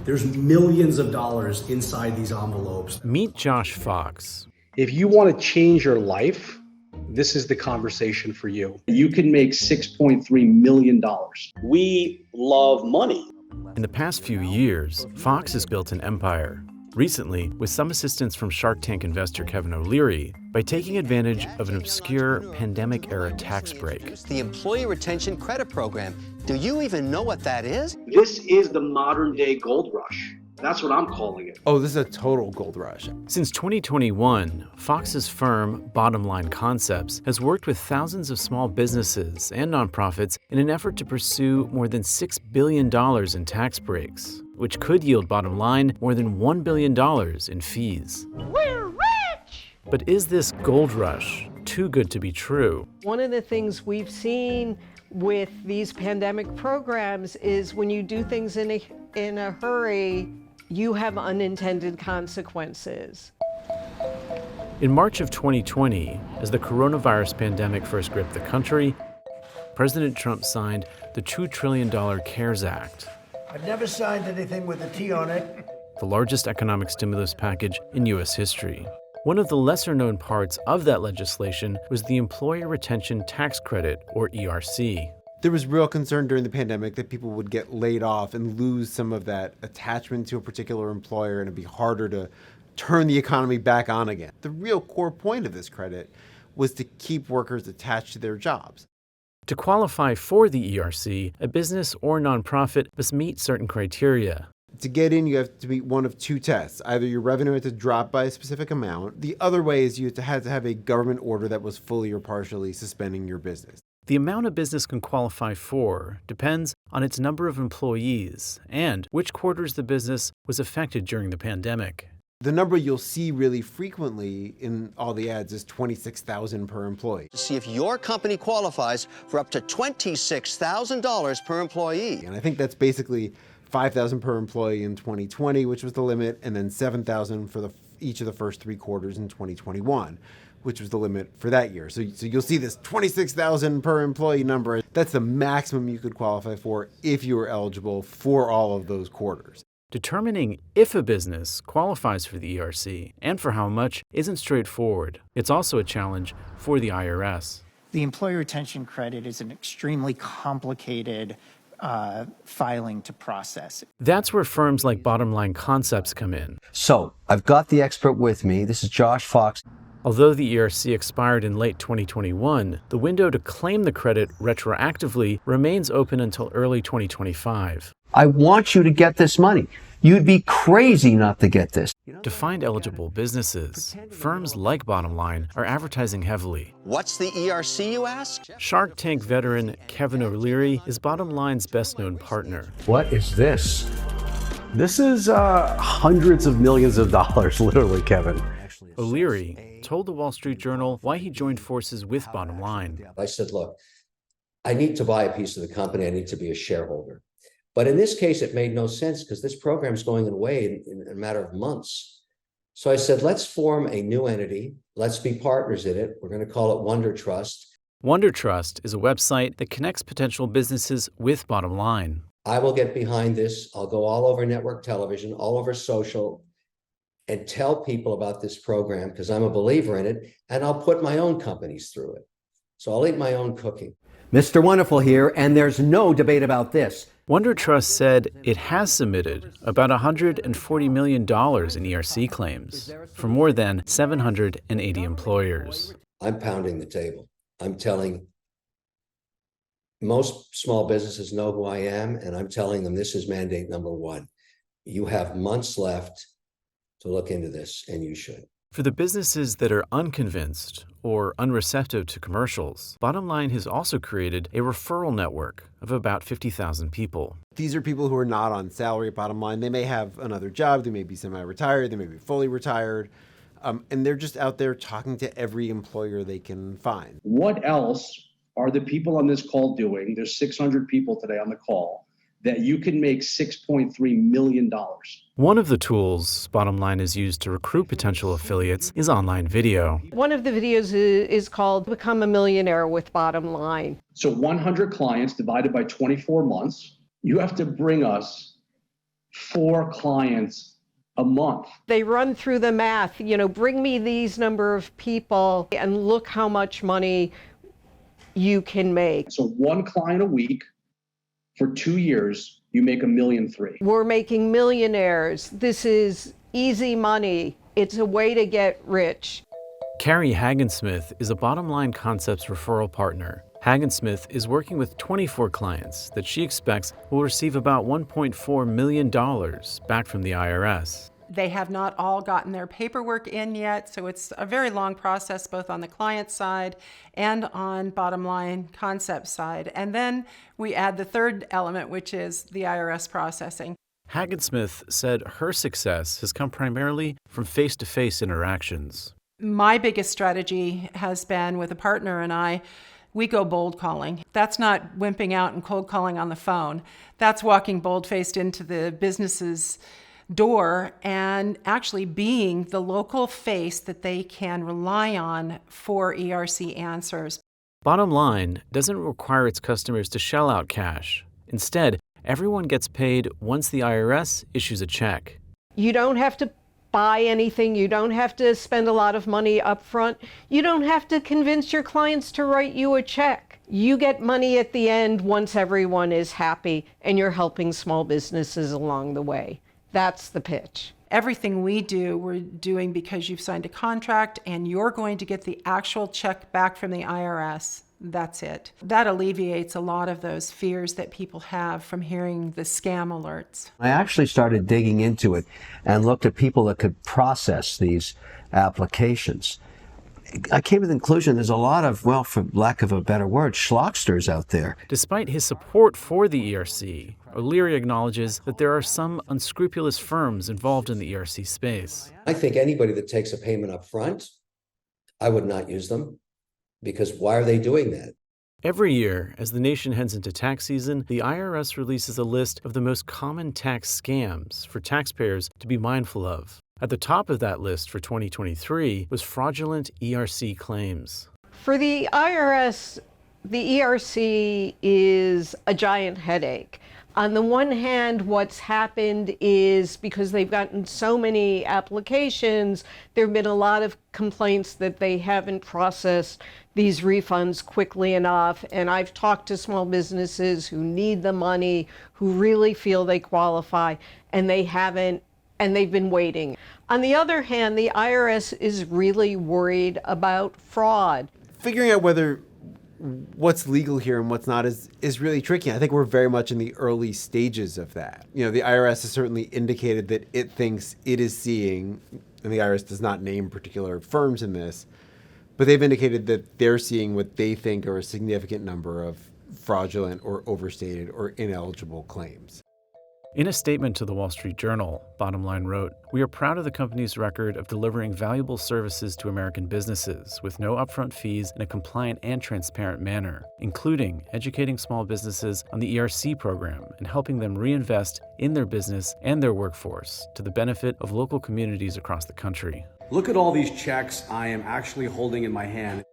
There's millions of dollars inside these envelopes. Meet Josh Fox. If you want to change your life, this is the conversation for you. You can make $6.3 million. We love money. In the past few years, Fox has built an empire. Recently, with some assistance from Shark Tank investor Kevin O'Leary, by taking advantage of an obscure pandemic-era tax break. The Employee Retention Credit Program. Do you even know what that is? This is the modern day gold rush. That's what I'm calling it. Oh, this is a total gold rush. Since 2021, Fox's firm, BottomLine Concepts, has worked with thousands of small businesses and nonprofits in an effort to pursue more than $6 billion in tax breaks, which could yield BottomLine more than $1 billion in fees. We're rich! But is this gold rush too good to be true? One of the things we've seen with these pandemic programs is when you do things in a hurry, you have unintended consequences. In March of 2020, as the coronavirus pandemic first gripped the country, President Trump signed the $2 trillion CARES Act. I've never signed anything with a T on it. The largest economic stimulus package in U.S. history. One of the lesser-known parts of that legislation was the Employee Retention Tax Credit, or ERC. There was real concern during the pandemic that people would get laid off and lose some of that attachment to a particular employer, and it'd be harder to turn the economy back on again. The real core point of this credit was to keep workers attached to their jobs. To qualify for the ERC, a business or nonprofit must meet certain criteria. To get in, you have to meet one of two tests. Either your revenue had to drop by a specific amount. The other way is you had to have a government order that was fully or partially suspending your business. The amount a business can qualify for depends on its number of employees and which quarters the business was affected during the pandemic. The number you'll see really frequently in all the ads is $26,000 per employee. To see if your company qualifies for up to $26,000 per employee. And I think that's basically $5,000 per employee in 2020, which was the limit, and then $7,000 for each of the first 3 quarters in 2021. Which was the limit for that year. So you'll see this $26,000 per employee number. That's the maximum you could qualify for if you were eligible for all of those quarters. Determining if a business qualifies for the ERC and for how much isn't straightforward. It's also a challenge for the IRS. The Employee Retention Credit is an extremely complicated filing to process. That's where firms like BottomLine Concepts come in. So, I've got the expert with me. This is Josh Fox. Although the ERC expired in late 2021, the window to claim the credit retroactively remains open until early 2025. I want you to get this money. You'd be crazy not to get this. To find eligible businesses, firms like BottomLine are advertising heavily. What's the ERC, you ask? Shark Tank veteran Kevin O'Leary is BottomLine's best-known partner. What is this? This is hundreds of millions of dollars, literally, Kevin. O'Leary told the Wall Street Journal why he joined forces with BottomLine. I said, look, I need to buy a piece of the company. I need to be a shareholder. But in this case, it made no sense because this program is going away in a matter of months. So I said, let's form a new entity. Let's be partners in it. We're going to call it Wonder Trust. Wonder Trust is a website that connects potential businesses with BottomLine. I will get behind this. I'll go all over network television, all over social, and tell people about this program because I'm a believer in it, and I'll put my own companies through it. So I'll eat my own cooking. Mr. Wonderful here, and there's no debate about this. Wonder Trust said it has submitted about $140 million in ERC claims for more than 780 employers. I'm pounding the table. I'm telling most small businesses know who I am, and I'm telling them this is mandate number 1. You have months left to look into this, and you should. For the businesses that are unconvinced or unreceptive to commercials, BottomLine has also created a referral network of about 50,000 people. These are people who are not on salary at BottomLine. They may have another job, they may be semi-retired, they may be fully retired, and they're just out there talking to every employer they can find. What else are the people on this call doing? There's 600 people today on the call that you can make $6.3 million. One of the tools BottomLine has used to recruit potential affiliates is online video. One of the videos is called Become a Millionaire with BottomLine. So 100 clients divided by 24 months, you have to bring us 4 clients a month. They run through the math, bring me these number of people and look how much money you can make. So 1 client a week for 2 years, you make $1.3 million. We're making millionaires. This is easy money. It's a way to get rich. Carrie Hagensmith is a BottomLine Concepts referral partner. Hagensmith is working with 24 clients that she expects will receive about $1.4 million back from the IRS. They have not all gotten their paperwork in yet, so it's a very long process both on the client side and on BottomLine Concepts side. And then we add the third element, which is the IRS processing. Hagensmith said her success has come primarily from face-to-face interactions. My biggest strategy has been with a partner and I, we go bold calling. That's not wimping out and cold calling on the phone. That's walking bold-faced into the business's door and actually being the local face that they can rely on for ERC answers. BottomLine doesn't require its customers to shell out cash. Instead, everyone gets paid once the IRS issues a check. You don't have to buy anything. You don't have to spend a lot of money up front. You don't have to convince your clients to write you a check. You get money at the end once everyone is happy and you're helping small businesses along the way. That's the pitch. Everything we do, we're doing because you've signed a contract and you're going to get the actual check back from the IRS. That's it. That alleviates a lot of those fears that people have from hearing the scam alerts. I actually started digging into it and looked at people that could process these applications. I came to the conclusion there's a lot of, well, for lack of a better word, schlocksters out there. Despite his support for the ERC, O'Leary acknowledges that there are some unscrupulous firms involved in the ERC space. I think anybody that takes a payment up front, I would not use them, because why are they doing that? Every year, as the nation heads into tax season, the IRS releases a list of the most common tax scams for taxpayers to be mindful of. At the top of that list for 2023 was fraudulent ERC claims. For the IRS, the ERC is a giant headache. On the one hand, what's happened is because they've gotten so many applications, there have been a lot of complaints that they haven't processed these refunds quickly enough. And I've talked to small businesses who need the money, who really feel they qualify, and they haven't, and they've been waiting. On the other hand, the IRS is really worried about fraud. Figuring out what's legal here and what's not is really tricky. I think we're very much in the early stages of that. The IRS has certainly indicated that it thinks it is seeing, and the IRS does not name particular firms in this, but they've indicated that they're seeing what they think are a significant number of fraudulent or overstated or ineligible claims. In a statement to the Wall Street Journal, BottomLine wrote, "We are proud of the company's record of delivering valuable services to American businesses with no upfront fees in a compliant and transparent manner, including educating small businesses on the ERC program and helping them reinvest in their business and their workforce to the benefit of local communities across the country." Look at all these checks I am actually holding in my hand.